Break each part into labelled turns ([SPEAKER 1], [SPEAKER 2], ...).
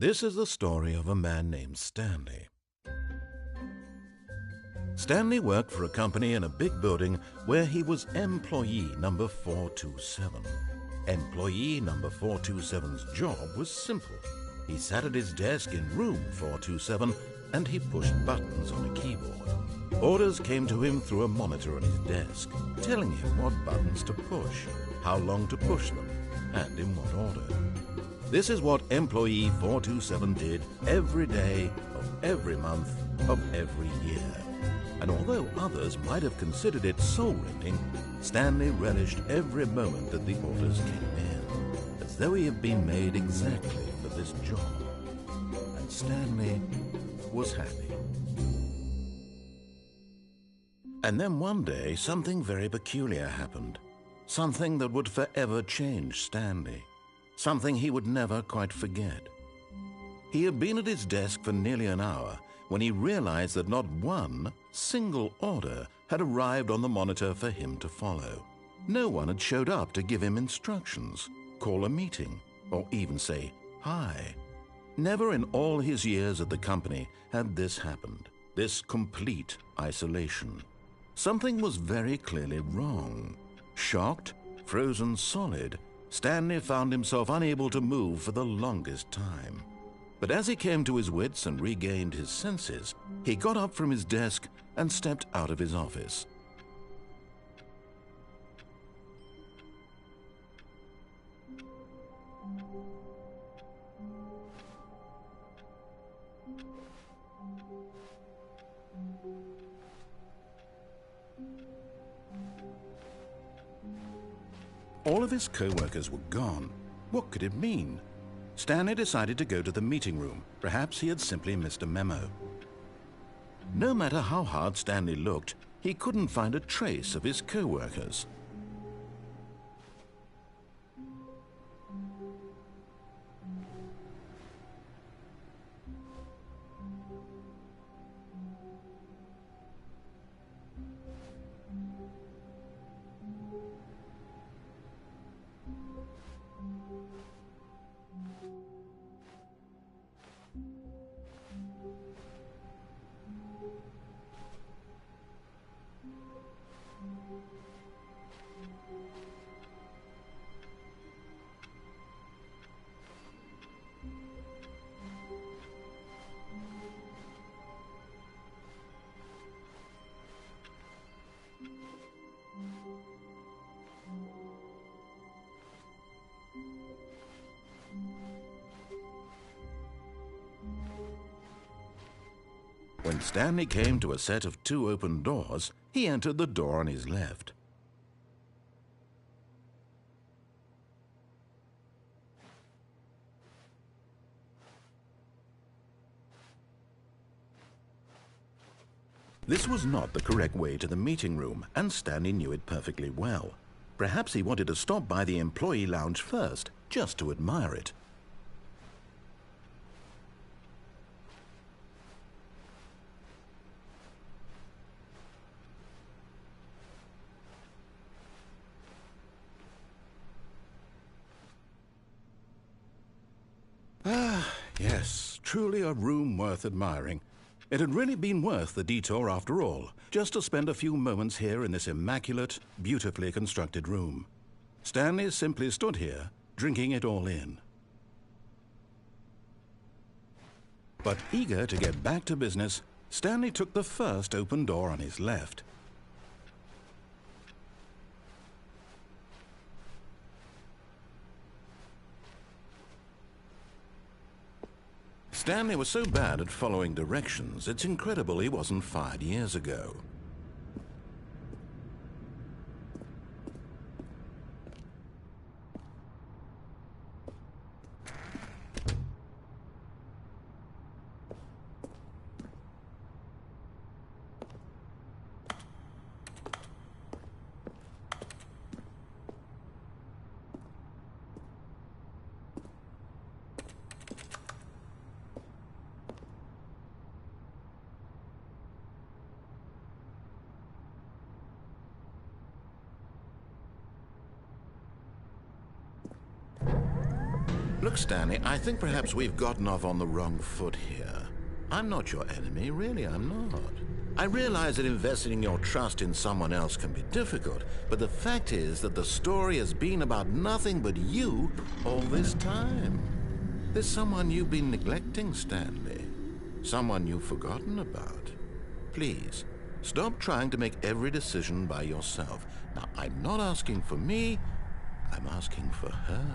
[SPEAKER 1] This is the story of a man named Stanley. Stanley worked for a company in a big building where he was employee number 427. Employee number 427's job was simple. He sat at his desk in room 427 and he pushed buttons on a keyboard. Orders came to him through a monitor on his desk, telling him what buttons to push, how long to push them, and in what order. This is what employee 427 did every day of every month of every year. And although others might have considered it soul-rending, Stanley relished every moment that the orders came in, as though he had been made exactly for this job. And Stanley was happy. And then one day, something very peculiar happened. Something that would forever change Stanley. Something he would never quite forget. He had been at his desk for nearly an hour when he realized that not one single order had arrived on the monitor for him to follow. No one had showed up to give him instructions, call a meeting, or even say hi. Never in all his years at the company had this happened, this complete isolation. Something was very clearly wrong. Shocked, frozen solid, Stanley found himself unable to move for the longest time. But as he came to his wits and regained his senses, he got up from his desk and stepped out of his office. All of his co-workers were gone. What could it mean? Stanley decided to go to the meeting room. Perhaps he had simply missed a memo. No matter how hard Stanley looked, he couldn't find a trace of his co-workers. When Stanley came to a set of 2 open doors, he entered the door on his left. This was not the correct way to the meeting room, and Stanley knew it perfectly well. Perhaps he wanted to stop by the employee lounge first, just to admire it. Yes, truly a room worth admiring. It had really been worth the detour after all, just to spend a few moments here in this immaculate, beautifully constructed room. Stanley simply stood here, drinking it all in. But eager to get back to business, Stanley took the first open door on his left. Stanley was so bad at following directions, it's incredible he wasn't fired years ago. Look, Stanley, I think perhaps we've gotten off on the wrong foot here. I'm not your enemy, really, I'm not. I realize that investing your trust in someone else can be difficult, but the fact is that the story has been about nothing but you all this time. There's someone you've been neglecting, Stanley. Someone you've forgotten about. Please, stop trying to make every decision by yourself. Now, I'm not asking for me, I'm asking for her.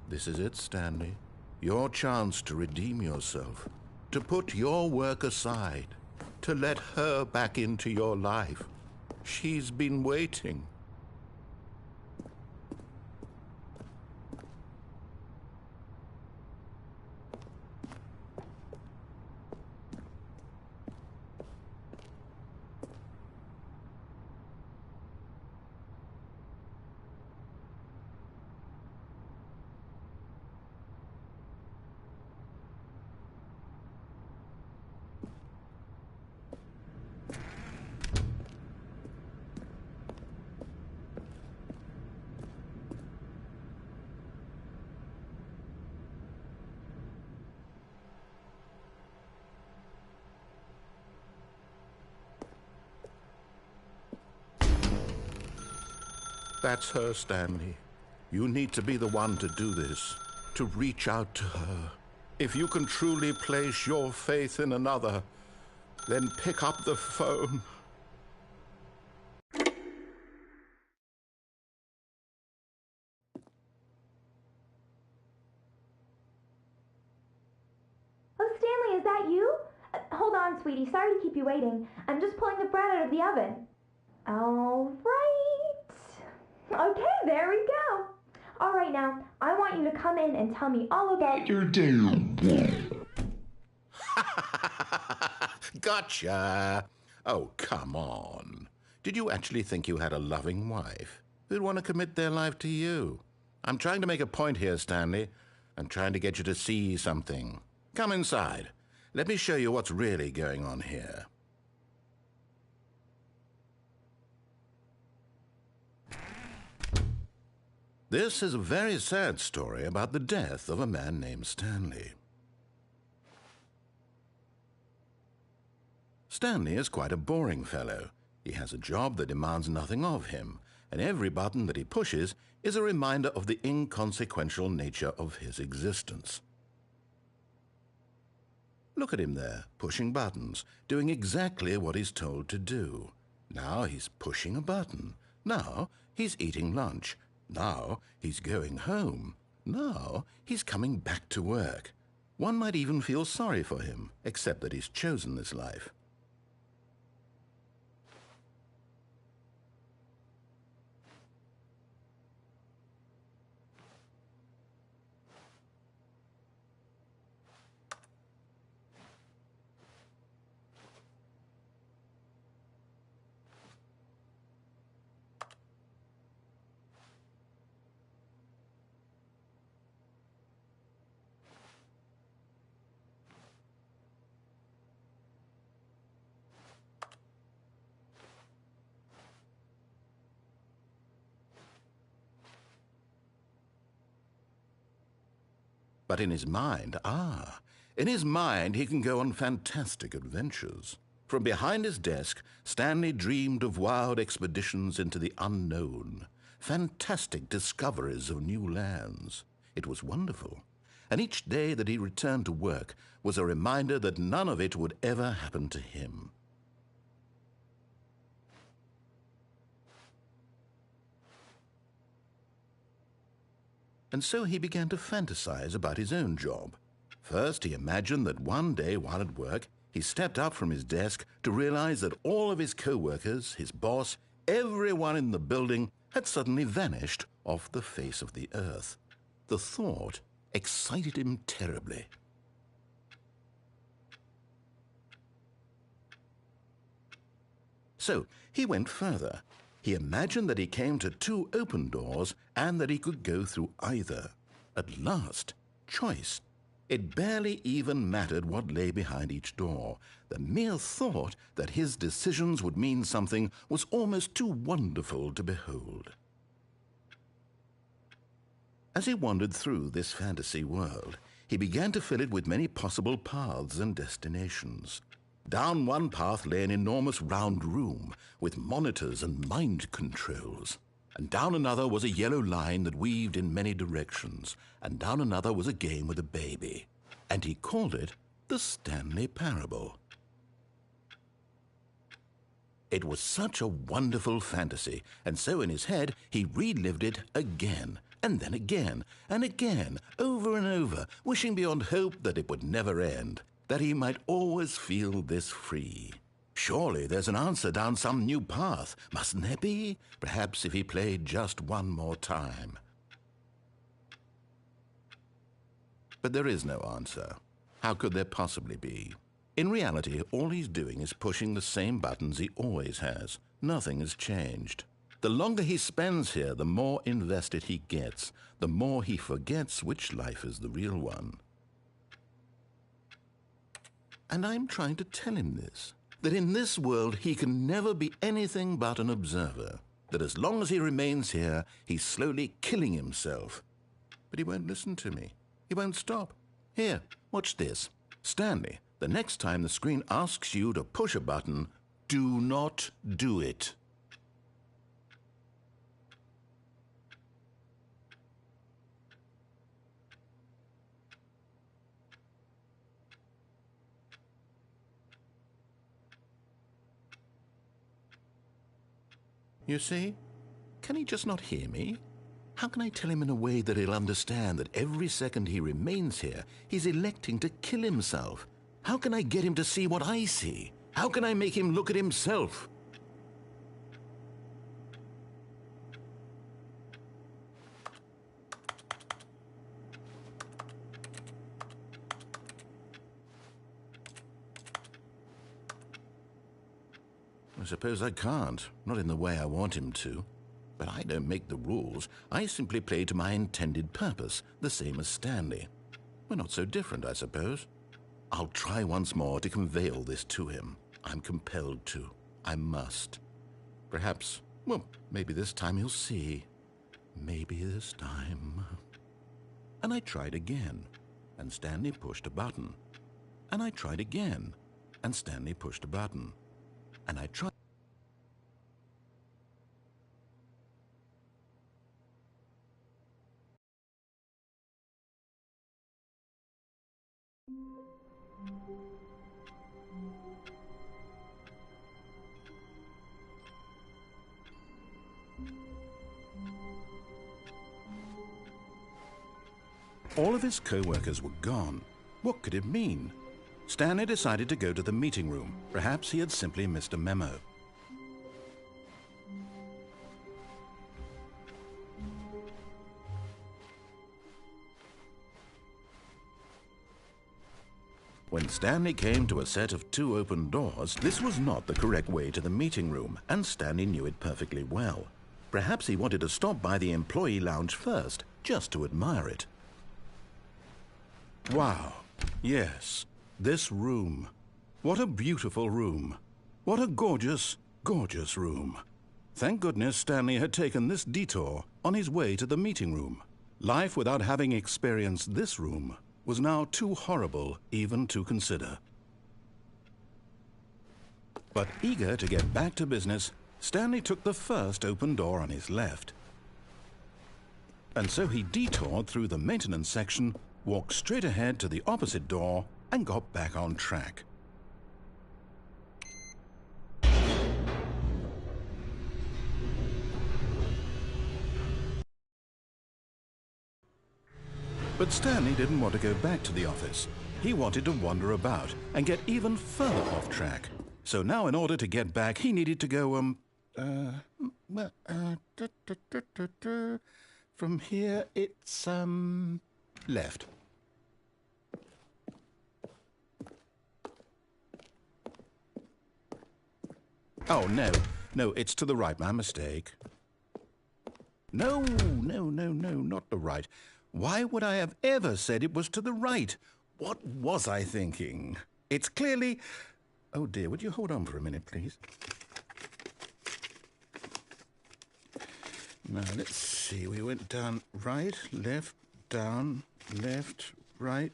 [SPEAKER 1] This is it, Stanley. Your chance to redeem yourself, to put your work aside, to let her back into your life. She's been waiting. That's her, Stanley. You need to be the one to do this, to reach out to her. If you can truly place your faith in another, then pick up the phone.
[SPEAKER 2] Oh, Stanley, is that you? Hold on, sweetie. Sorry to keep you waiting. I'm just pulling the bread out of the oven. All right. Okay, there we go. All right, now, I want you to come in and tell me all about your day.
[SPEAKER 1] Gotcha. Oh, come on. Did you actually think you had a loving wife who'd want to commit their life to you? I'm trying to make a point here, Stanley. I'm trying to get you to see something. Come inside. Let me show you what's really going on here. This is a very sad story about the death of a man named Stanley. Stanley is quite a boring fellow. He has a job that demands nothing of him, and every button that he pushes is a reminder of the inconsequential nature of his existence. Look at him there, pushing buttons, doing exactly what he's told to do. Now he's pushing a button. Now he's eating lunch. Now he's going home. Now he's coming back to work. One might even feel sorry for him, except that he's chosen this life. But in his mind, he can go on fantastic adventures. From behind his desk, Stanley dreamed of wild expeditions into the unknown, fantastic discoveries of new lands. It was wonderful. And each day that he returned to work was a reminder that none of it would ever happen to him. And so he began to fantasize about his own job. First, he imagined that one day while at work, he stepped up from his desk to realize that all of his co-workers, his boss, everyone in the building had suddenly vanished off the face of the earth. The thought excited him terribly. So he went further. He imagined that he came to two open doors and that he could go through either. At last, choice. It barely even mattered what lay behind each door. The mere thought that his decisions would mean something was almost too wonderful to behold. As he wandered through this fantasy world, he began to fill it with many possible paths and destinations. Down one path lay an enormous round room with monitors and mind controls. And down another was a yellow line that weaved in many directions. And down another was a game with a baby. And he called it the Stanley Parable. It was such a wonderful fantasy, and so in his head he relived it again, and then again, and again, over and over, wishing beyond hope that it would never end, that he might always feel this free. Surely there's an answer down some new path, mustn't there be? Perhaps if he played just one more time. But there is no answer. How could there possibly be? In reality, all he's doing is pushing the same buttons he always has. Nothing has changed. The longer he spends here, the more invested he gets, the more he forgets which life is the real one. And I'm trying to tell him this, that in this world he can never be anything but an observer, that as long as he remains here, he's slowly killing himself. But he won't listen to me. He won't stop. Here, watch this. Stanley, the next time the screen asks you to push a button, do not do it. You see? Can he just not hear me? How can I tell him in a way that he'll understand that every second he remains here, he's electing to kill himself? How can I get him to see what I see? How can I make him look at himself? I suppose I can't, not in the way I want him to. But I don't make the rules. I simply play to my intended purpose, the same as Stanley. We're not so different, I suppose. I'll try once more to convey all this to him. I'm compelled to. I must. Perhaps, well, maybe this time he'll see. Maybe this time. And I tried again, and Stanley pushed a button. And I tried again, and Stanley pushed a button. And I tried. All of his co-workers were gone. What could it mean? Stanley decided to go to the meeting room. Perhaps he had simply missed a memo. When Stanley came to a set of two open doors, this was not the correct way to the meeting room, and Stanley knew it perfectly well. Perhaps he wanted to stop by the employee lounge first, just to admire it. Wow, yes, this room. What a beautiful room. What a gorgeous, gorgeous room. Thank goodness Stanley had taken this detour on his way to the meeting room. Life without having experienced this room was now too horrible even to consider. But eager to get back to business, Stanley took the first open door on his left. And so he detoured through the maintenance section, walked straight ahead to the opposite door, and got back on track. But Stanley didn't want to go back to the office. He wanted to wander about and get even further off track. So now in order to get back, he needed to go, from here it's, left. Oh no, No, it's to the right. My mistake. No, not the right. Why would I have ever said it was to the right? What was I thinking? It's clearly... Oh, dear, would you hold on for a minute, please? Now, let's see. We went down right, left, down, left, right.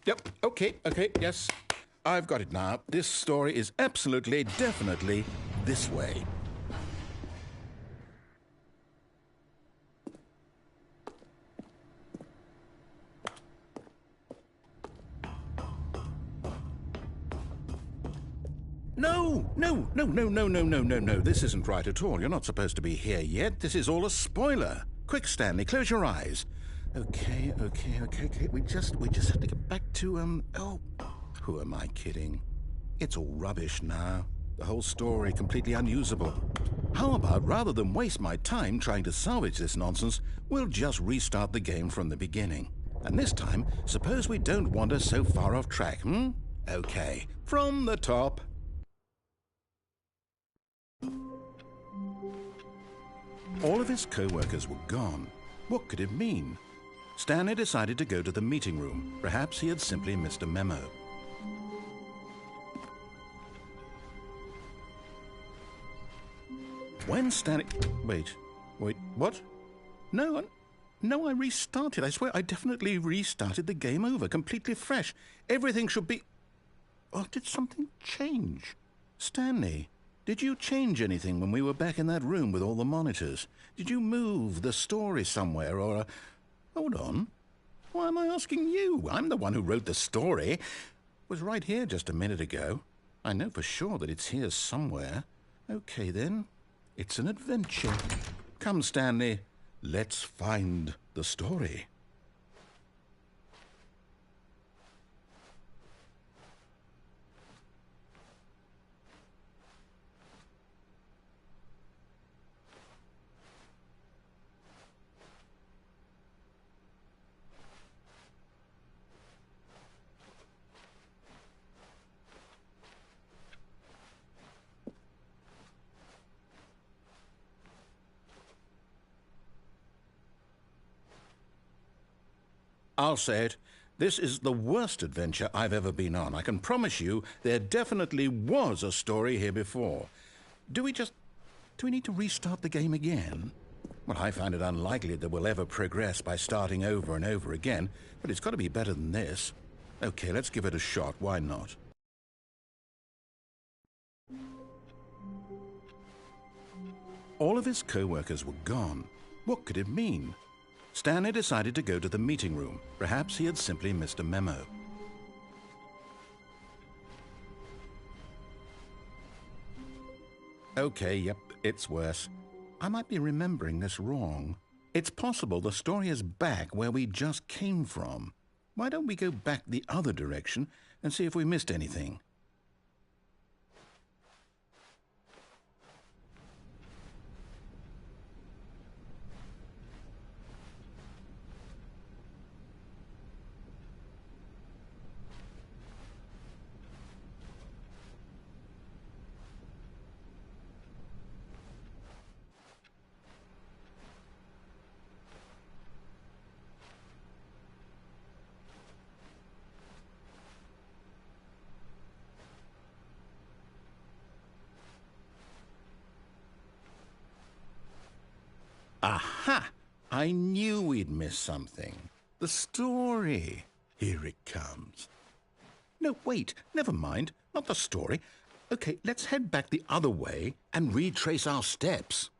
[SPEAKER 1] Yep, okay, yes. I've got it now. This story is absolutely, definitely this way. No. This isn't right at all. You're not supposed to be here yet. This is all a spoiler. Quick, Stanley, close your eyes. Okay. We just have to get back to, oh, who am I kidding? It's all rubbish now. The whole story completely unusable. How about, rather than waste my time trying to salvage this nonsense, we'll just restart the game from the beginning. And this time, suppose we don't wander so far off track, Okay, from the top. All of his co-workers were gone. What could it mean? Stanley decided to go to the meeting room. Perhaps he had simply missed a memo. When Stanley... Wait, what? No, I restarted. I swear I definitely restarted the game over, completely fresh. Everything should be... Oh, did something change? Stanley, did you change anything when we were back in that room with all the monitors? Did you move the story somewhere or... Hold on. Why am I asking you? I'm the one who wrote the story. It was right here just a minute ago. I know for sure that it's here somewhere. Okay, then. It's an adventure. Come, Stanley. Let's find the story. I'll say it. This is the worst adventure I've ever been on. I can promise you there definitely was a story here before. Do we need to restart the game again? Well, I find it unlikely that we'll ever progress by starting over and over again, but it's got to be better than this. Okay, let's give it a shot. Why not? All of his co-workers were gone. What could it mean? Stanley decided to go to the meeting room. Perhaps he had simply missed a memo. Okay, yep, it's worse. I might be remembering this wrong. It's possible the story is back where we just came from. Why don't we go back the other direction and see if we missed anything? Aha! I knew we'd miss something. The story. Here it comes. No, wait, never mind. Not the story. Okay, let's head back the other way and retrace our steps.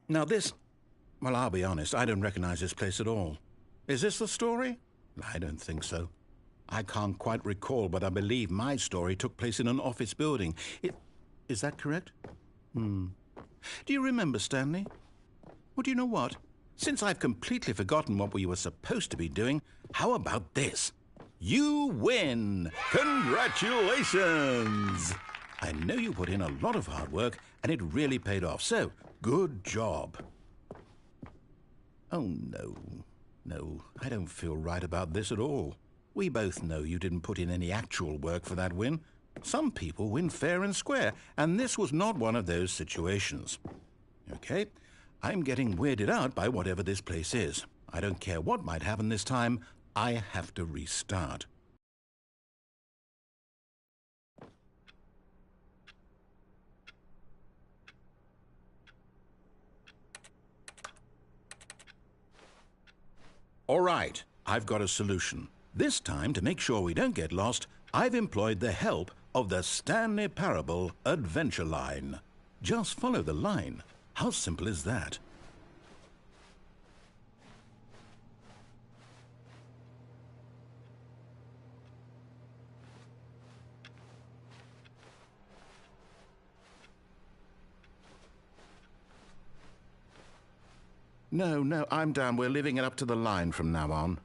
[SPEAKER 1] Now this... Well, I'll be honest, I don't recognize this place at all. Is this the story? I don't think so. I can't quite recall, but I believe my story took place in an office building. Is that correct? Do you remember, Stanley? Well, do you know what? Since I've completely forgotten what we were supposed to be doing, how about this? You win! Congratulations! I know you put in a lot of hard work, and it really paid off, so good job. Oh, no. No, I don't feel right about this at all. We both know you didn't put in any actual work for that win. Some people win fair and square, and this was not one of those situations. Okay, I'm getting weirded out by whatever this place is. I don't care what might happen this time. I have to restart. All right, I've got a solution. This time, to make sure we don't get lost, I've employed the help of the Stanley Parable Adventure Line. Just follow the line. How simple is that? No, I'm down. We're leaving it up to the line from now on.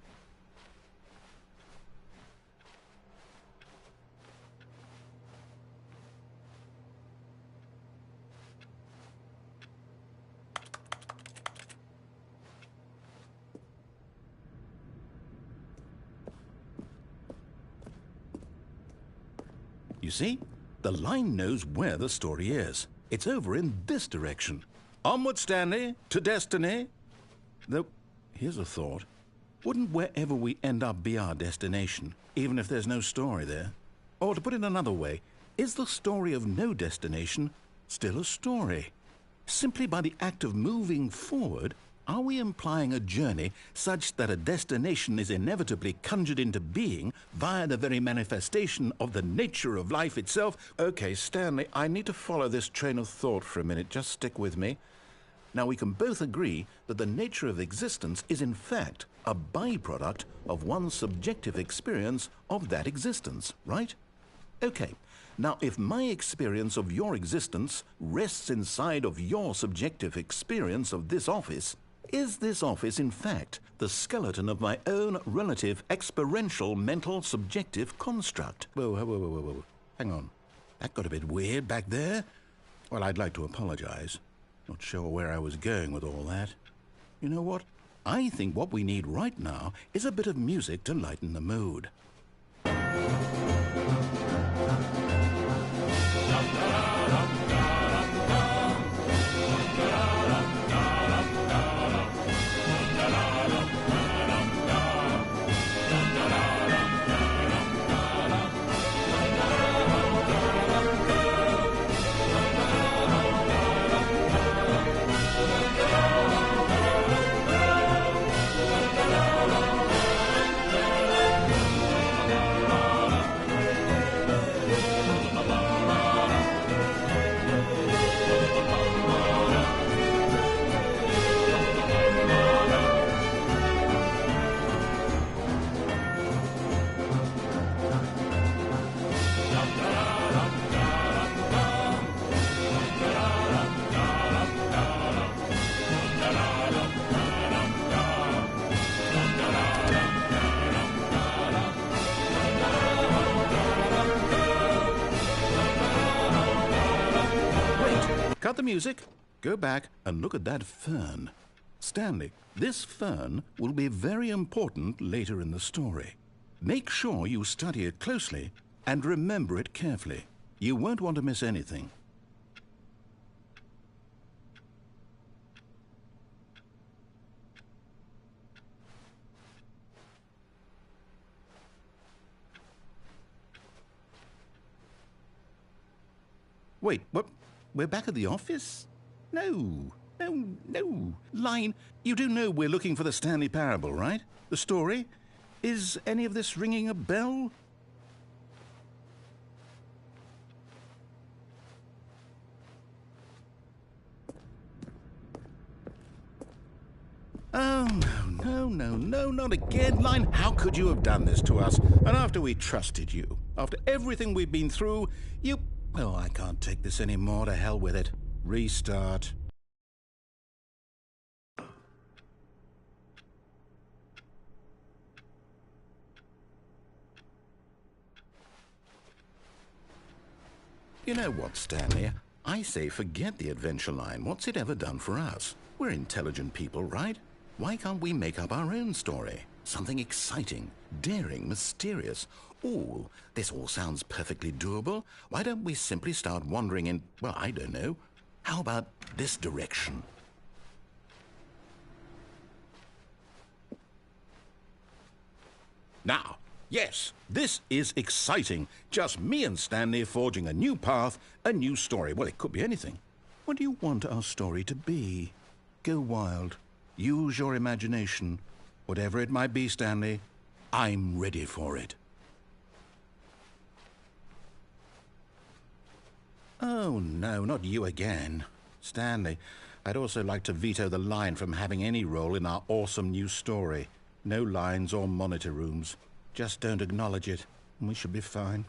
[SPEAKER 1] You see? The line knows where the story is. It's over in this direction. Onward, Stanley, to destiny. Though, here's a thought. Wouldn't wherever we end up be our destination, even if there's no story there? Or to put it another way, is the story of no destination still a story? Simply by the act of moving forward, are we implying a journey such that a destination is inevitably conjured into being via the very manifestation of the nature of life itself? Okay, Stanley, I need to follow this train of thought for a minute. Just stick with me. Now, we can both agree that the nature of existence is in fact a byproduct of one's subjective experience of that existence, right? Okay, now if my experience of your existence rests inside of your subjective experience of this office, is this office in fact the skeleton of my own relative experiential mental subjective construct? Whoa. Hang on. That got a bit weird back there. Well, I'd like to apologize. Not sure where I was going with all that. You know what? I think what we need right now is a bit of music to lighten the mood. Cut the music, go back and look at that fern. Stanley, this fern will be very important later in the story. Make sure you study it closely and remember it carefully. You won't want to miss anything. Wait, what? We're back at the office? No. Line, you do know we're looking for the Stanley Parable, right? The story? Is any of this ringing a bell? Oh, no, not again. Line, how could you have done this to us? And after we trusted you, after everything we've been through, you... Oh, I can't take this anymore. To hell with it. Restart. You know what, Stanley? I say forget the adventure line. What's it ever done for us? We're intelligent people, right? Why can't we make up our own story? Something exciting, daring, mysterious. Ooh, this all sounds perfectly doable. Why don't we simply start wandering in, well, I don't know. How about this direction? Now, yes, this is exciting. Just me and Stanley forging a new path, a new story. Well, it could be anything. What do you want our story to be? Go wild. Use your imagination. Whatever it might be, Stanley, I'm ready for it. Oh, no, not you again. Stanley, I'd also like to veto the line from having any role in our awesome new story. No lines or monitor rooms. Just don't acknowledge it, and we should be fine.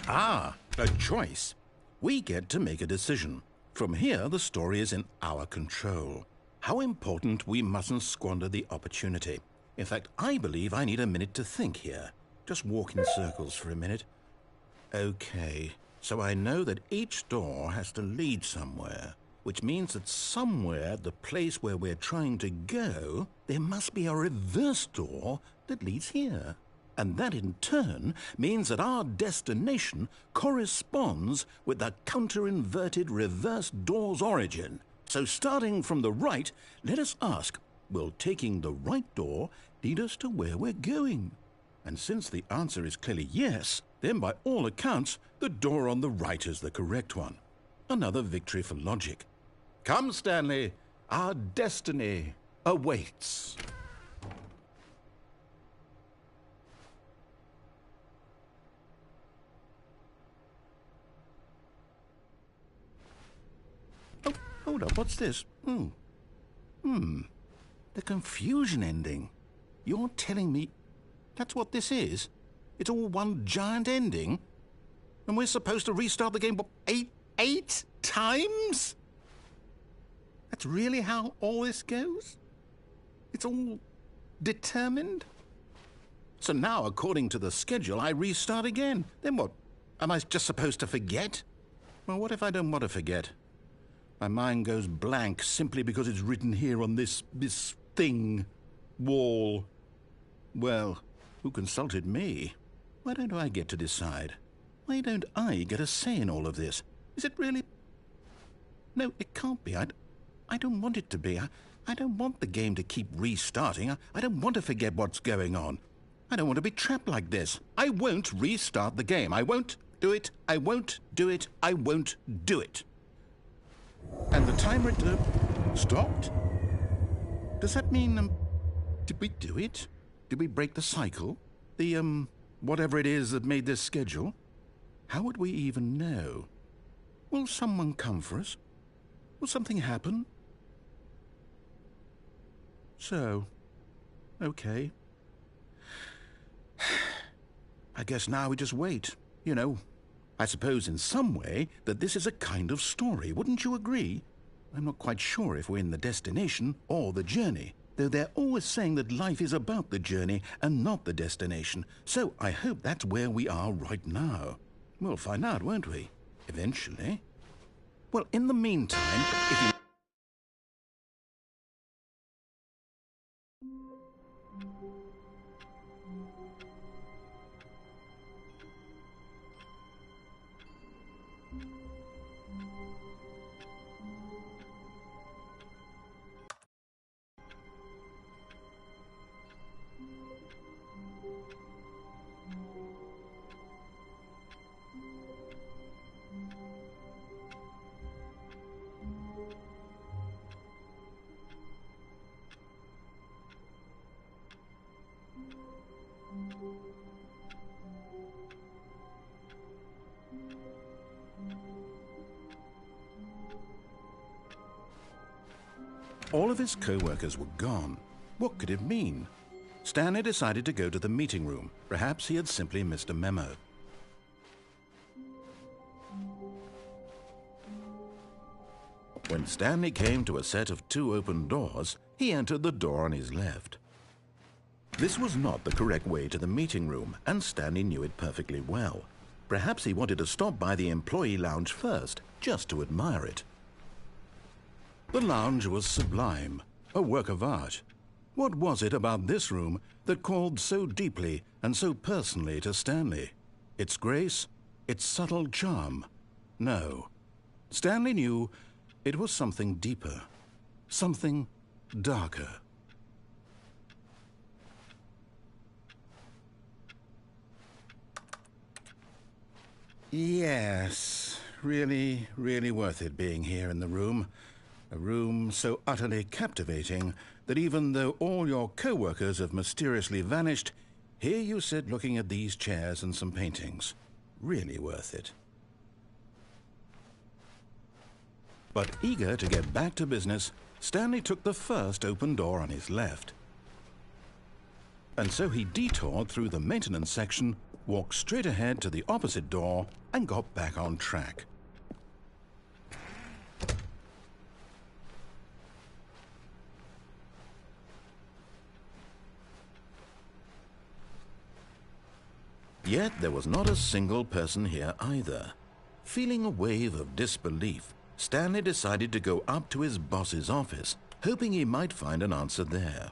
[SPEAKER 1] Ah, a choice. We get to make a decision. From here, the story is in our control. How important we mustn't squander the opportunity. In fact, I believe I need a minute to think here. Just walk in circles for a minute. Okay, so I know that each door has to lead somewhere, which means that somewhere at the place where we're trying to go, there must be a reverse door that leads here. And that in turn means that our destination corresponds with the counter-inverted reverse door's origin. So starting from the right, let us ask, will taking the right door lead us to where we're going? And since the answer is clearly yes, then by all accounts, the door on the right is the correct one. Another victory for logic. Come, Stanley, our destiny awaits. Oh, hold up, what's this? The confusion ending. You're telling me that's what this is? It's all one giant ending? And we're supposed to restart the game, what, eight times? That's really how all this goes? It's all determined? So now, according to the schedule, I restart again. Then what? Am I just supposed to forget? Well, what if I don't want to forget? My mind goes blank simply because it's written here on this thing, wall. Well, who consulted me? Why don't I get to decide? Why don't I get a say in all of this? Is it really? No, it can't be. I don't want it to be. I don't want the game to keep restarting. I don't want to forget what's going on. I don't want to be trapped like this. I won't restart the game. I won't do it. I won't do it. I won't do it. And the timer stopped? Does that mean, did we do it? Did we break the cycle? The, whatever it is that made this schedule? How would we even know? Will someone come for us? Will something happen? So, okay. I guess now we just wait, you know. I suppose in some way that this is a kind of story, wouldn't you agree? I'm not quite sure if we're in the destination or the journey, though they're always saying that life is about the journey and not the destination, so I hope that's where we are right now. We'll find out, won't we? Eventually. Well, in the meantime, if you... All of his co-workers were gone. What could it mean? Stanley decided to go to the meeting room. Perhaps he had simply missed a memo. When Stanley came to a set of 2 open doors, he entered the door on his left. This was not the correct way to the meeting room, and Stanley knew it perfectly well. Perhaps he wanted to stop by the employee lounge first, just to admire it. The lounge was sublime, a work of art. What was it about this room that called so deeply and so personally to Stanley? Its grace? Its subtle charm? No. Stanley knew it was something deeper, something darker. Yes, really, really worth it being here in the room. A room so utterly captivating that even though all your co-workers have mysteriously vanished, here you sit looking at these chairs and some paintings. Really worth it. But eager to get back to business, Stanley took the first open door on his left. And so he detoured through the maintenance section, walked straight ahead to the opposite door, and got back on track. Yet there was not a single person here either. Feeling a wave of disbelief, Stanley decided to go up to his boss's office, hoping he might find an answer there.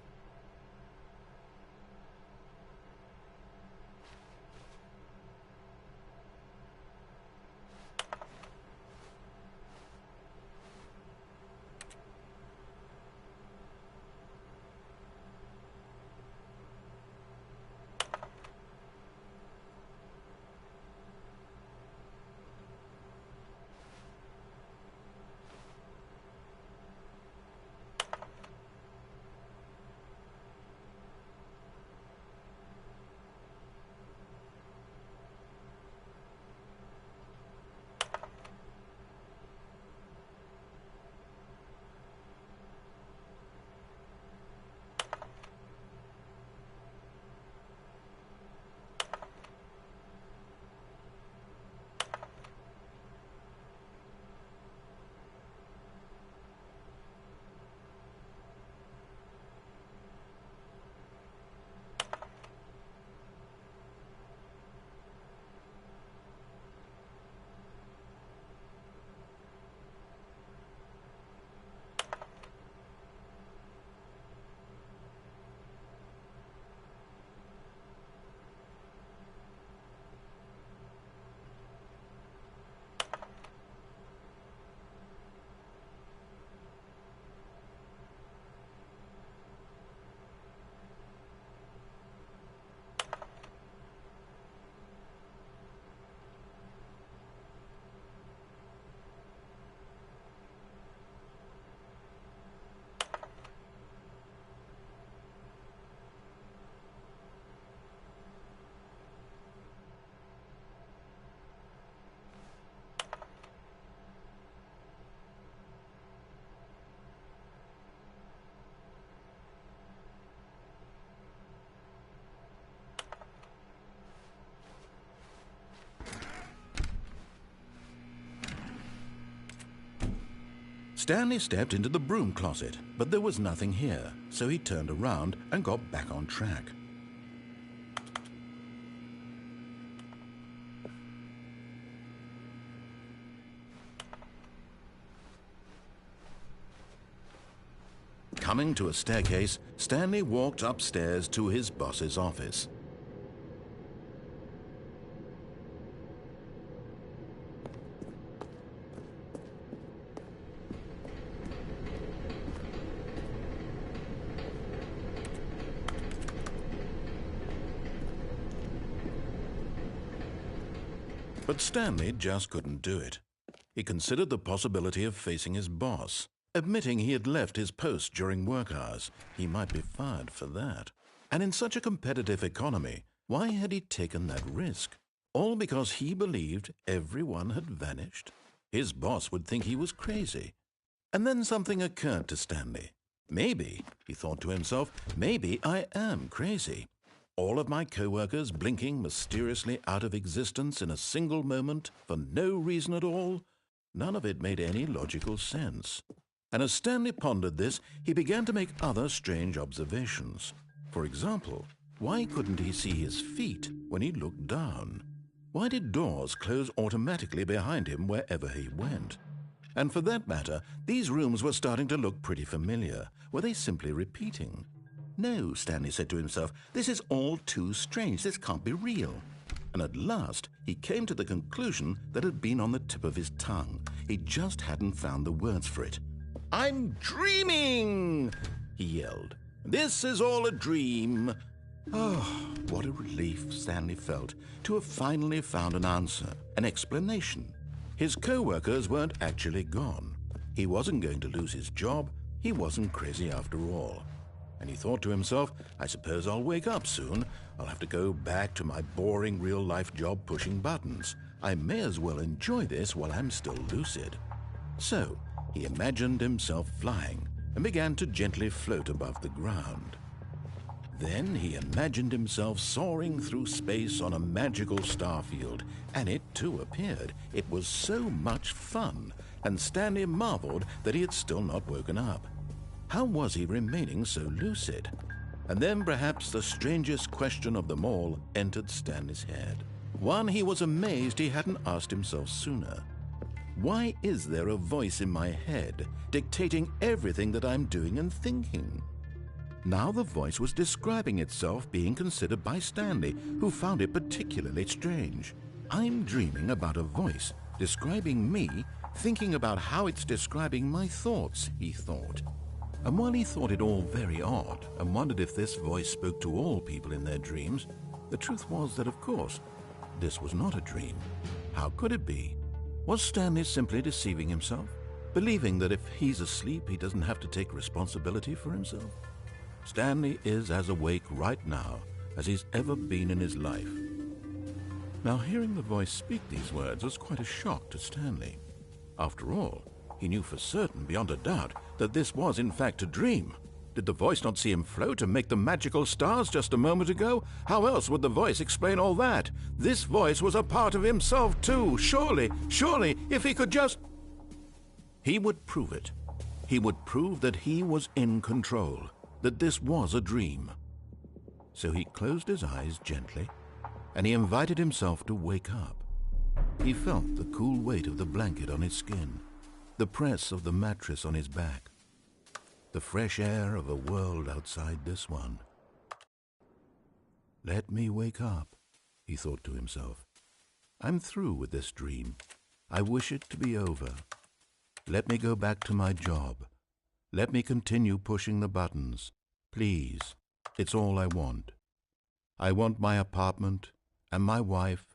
[SPEAKER 1] Stanley stepped into the broom closet, but there was nothing here, so he turned around and got back on track. Coming to a staircase, Stanley walked upstairs to his boss's office. But Stanley just couldn't do it. He considered the possibility of facing his boss. Admitting he had left his post during work hours, he might be fired for that. And in such a competitive economy, why had he taken that risk? All because he believed everyone had vanished? His boss would think he was crazy. And then something occurred to Stanley. Maybe, he thought to himself, maybe I am crazy. All of my co-workers blinking mysteriously out of existence in a single moment for no reason at all? None of it made any logical sense. And as Stanley pondered this, he began to make other strange observations. For example, why couldn't he see his feet when he looked down? Why did doors close automatically behind him wherever he went? And for that matter, these rooms were starting to look pretty familiar. Were they simply repeating? No, Stanley said to himself, this is all too strange. This can't be real. And at last, he came to the conclusion that had been on the tip of his tongue. He just hadn't found the words for it. "I'm dreaming!" he yelled. "This is all a dream." Oh, what a relief Stanley felt to have finally found an answer, an explanation. His co-workers weren't actually gone. He wasn't going to lose his job. He wasn't crazy after all. And he thought to himself, I suppose I'll wake up soon. I'll have to go back to my boring real-life job pushing buttons. I may as well enjoy this while I'm still lucid. So he imagined himself flying and began to gently float above the ground. Then he imagined himself soaring through space on a magical starfield, and it too appeared. It was so much fun, and Stanley marveled that he had still not woken up. How was he remaining so lucid? And then perhaps the strangest question of them all entered Stanley's head. One he was amazed he hadn't asked himself sooner. Why is there a voice in my head dictating everything that I'm doing and thinking? Now the voice was describing itself being considered by Stanley, who found it particularly strange. I'm dreaming about a voice describing me, thinking about how it's describing my thoughts, he thought. And while he thought it all very odd and wondered if this voice spoke to all people in their dreams, the truth was that, of course, this was not a dream. How could it be? Was Stanley simply deceiving himself, believing that if he's asleep, he doesn't have to take responsibility for himself? Stanley is as awake right now as he's ever been in his life. Now, hearing the voice speak these words was quite a shock to Stanley. After all, he knew for certain, beyond a doubt, that this was in fact a dream. Did the voice not see him float and make the magical stars just a moment ago? How else would the voice explain all that? This voice was a part of himself too. Surely, if he could just... He would prove it. He would prove that he was in control, that this was a dream. So he closed his eyes gently, and he invited himself to wake up. He felt the cool weight of the blanket on his skin, the press of the mattress on his back, the fresh air of a world outside this one. Let me wake up, he thought to himself. I'm through with this dream. I wish it to be over. Let me go back to my job. Let me continue pushing the buttons. Please, it's all I want. I want my apartment and my wife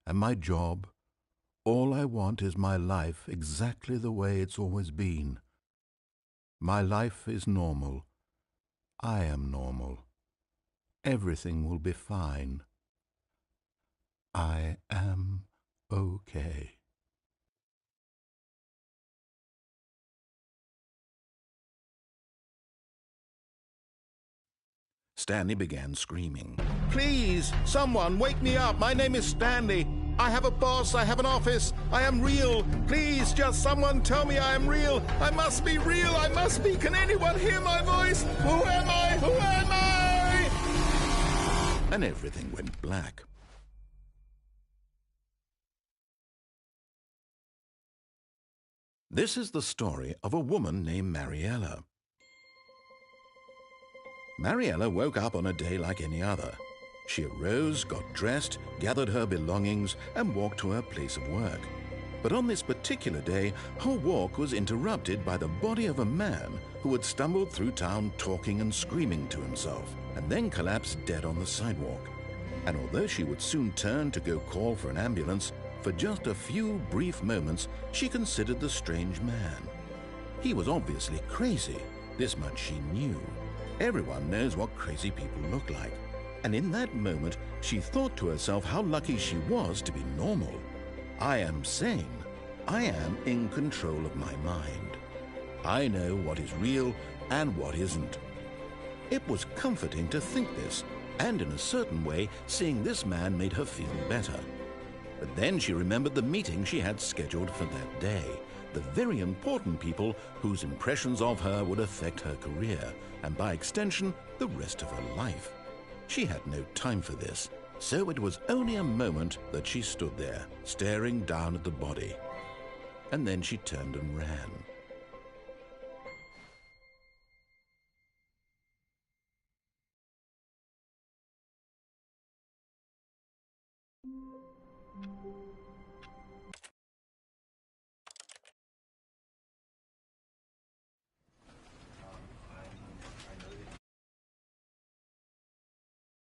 [SPEAKER 1] and my job. All I want is my life exactly the way it's always been. My life is normal. I am normal. Everything will be fine. I am okay. Stanley began screaming. Please, someone, wake me up. My name is Stanley. I have a boss. I have an office. I am real. Please, just someone tell me I am real. I must be real. I must be. Can anyone hear my voice? Who am I? Who am I? And everything went black. This is the story of a woman named Mariella. Mariella woke up on a day like any other. She arose, got dressed, gathered her belongings, and walked to her place of work. But on this particular day, her walk was interrupted by the body of a man who had stumbled through town talking and screaming to himself, and then collapsed dead on the sidewalk. And although she would soon turn to go call for an ambulance, for just a few brief moments she considered the strange man. He was obviously crazy. This much she knew. Everyone knows what crazy people look like. And in that moment, she thought to herself how lucky she was to be normal. I am sane. I am in control of my mind. I know what is real and what isn't. It was comforting to think this, and in a certain way, seeing this man made her feel better. But then she remembered the meeting she had scheduled for that day, the very important people whose impressions of her would affect her career, and by extension, the rest of her life. She had no time for this. So it was only a moment that she stood there, staring down at the body. And then she turned and ran.